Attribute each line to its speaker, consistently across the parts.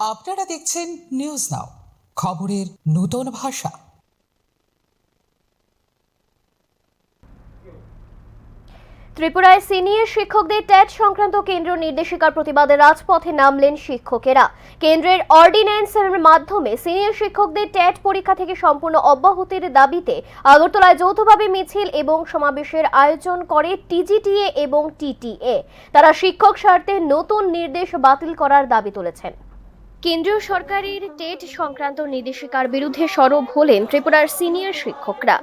Speaker 1: আপনারা দেখছেন news now, খবরের নতুন ভাষা।
Speaker 2: ত্রিপুরায় সিনিয়র শিক্ষকদের ট্যাট সংক্রান্ত কেন্দ্র নির্দেশিকার প্রতিবাদে রাজপথে নামলেন শিক্ষকেরা। কেন্দ্রের অর্ডিন্যান্সের মাধ্যমে সিনিয়র শিক্ষকদের ট্যাট পরীক্ষা থেকে সম্পূর্ণ অব্যাহতির দাবিতে আগরতলায় যৌথভাবে মিছিল এবং সমাবেশের আয়োজন করে টিজিটিএ এবং টিটিএ। তারা শিক্ষক স্বার্থে নতুন নির্দেশ বাতিল করার দাবি তুলেছেন। কেন্দ্রীয় সরকারের টেট সংক্রান্ত নির্দেশিকার বিরুদ্ধে সরব হলেন ত্রিপুরার সিনিয়র শিক্ষকরা।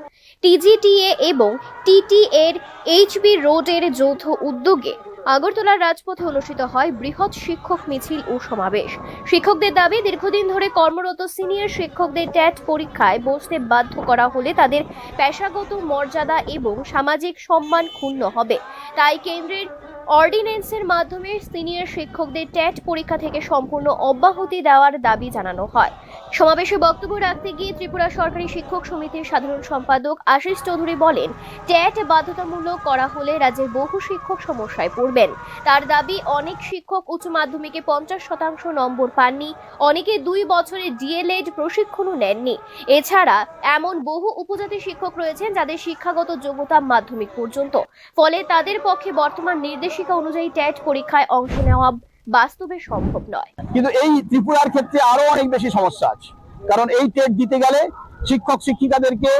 Speaker 2: টিজিটিএ এবং টিটিএর এইচবি রোডের যৌথ উদ্যোগে আগরতলার রাজপথে অনুষ্ঠিত হয় বৃহৎ শিক্ষক মিছিল ও সমাবেশ। শিক্ষকদের দাবি, দীর্ঘদিন ধরে কর্মরত সিনিয়র শিক্ষকদের ট্যাট পরীক্ষায় বসতে বাধ্য করা হলে তাদের পেশাগত মর্যাদা এবং সামাজিক সম্মান ক্ষুণ্ণ হবে। তাই কেন্দ্রের অর্ডিন্যান্সের মাধ্যমে সিনিয়র শিক্ষকদের ট্যাট পরীক্ষা থেকে সম্পূর্ণ অব্যাহতি দেওয়ার দাবি জানানো হয়। সমাবেশে বক্তব্য রাখতে গিয়ে ত্রিপুরা সরকারি শিক্ষক সমিতির সাধারণ সম্পাদক আশিস চৌধুরী বলেন, ট্যাট বাধ্যতামূলক করা হলে রাজ্যের বহু শিক্ষক সমস্যায় পড়বেন। তার দাবি, অনেক শিক্ষক উচ্চ মাধ্যমিকে 50% নম্বর পাননি, অনেকে 2 বছরের ডিএলএড প্রশিক্ষণও নেননি। এছাড়া এমন বহু উপজাতি শিক্ষক রয়েছেন যাদের শিক্ষাগত যোগ্যতা মাধ্যমিক পর্যন্ত, ফলে তাদের পক্ষে বর্তমান নির্দেশিকা অনুযায়ী ট্যাট পরীক্ষায় অংশ নেওয়া বাস্তবে সম্ভব নয়।
Speaker 3: কিন্তু এই ত্রিপুরার ক্ষেত্রে আরো অনেক বেশি সমস্যা আছে, কারণ এই টেট দিতে গেলে শিক্ষক শিক্ষিকাদেরকে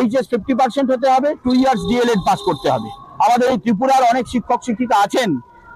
Speaker 3: এইচএস 50% হতে হবে, 2 ইয়ার্স ডিএলএড পাস করতে হবে। আমাদের এই ত্রিপুরার অনেক শিক্ষক শিক্ষিকা আছেন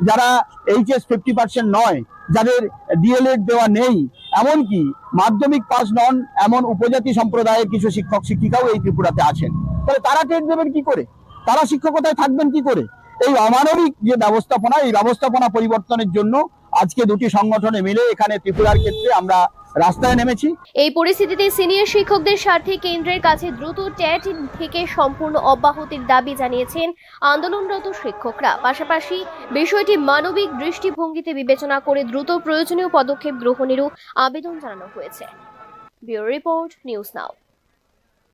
Speaker 3: যারা এইচএস 50% নয়, যাদের ডিএলএড দেওয়া নেই, এমনকি মাধ্যমিক পাস নন এমন উপজাতি সম্প্রদায়ের কিছু শিক্ষক শিক্ষিকাও এই ত্রিপুরাতে আছেন। তাহলে তারা টেট দেবেন কি করে? তারা শিক্ষকতায় থাকবেন কি করে? এই অমানবিক যে ব্যবস্থাপনা, এই ব্যবস্থাপনা পরিবর্তনের জন্য আজকে দুটি সংগঠনে মিলে এখানে ত্রিপুরার ক্ষেত্রে আমরা রাস্তায় নেমেছি।
Speaker 2: এই পরিস্থিতিতে সিনিয়র শিক্ষকদের স্বার্থে কেন্দ্রের কাছে দ্রুত ট্যাট থেকে সম্পূর্ণ অব্যাহতির দাবি জানিয়েছেন আন্দোলনরত শিক্ষকরা। পাশাপাশি বিষয়টি মানবিক দৃষ্টিভঙ্গিতে বিবেচনা করে দ্রুত প্রয়োজনীয় পদক্ষেপ গ্রহণেরও আবেদন জানানো হয়েছে। Bureau report, news now.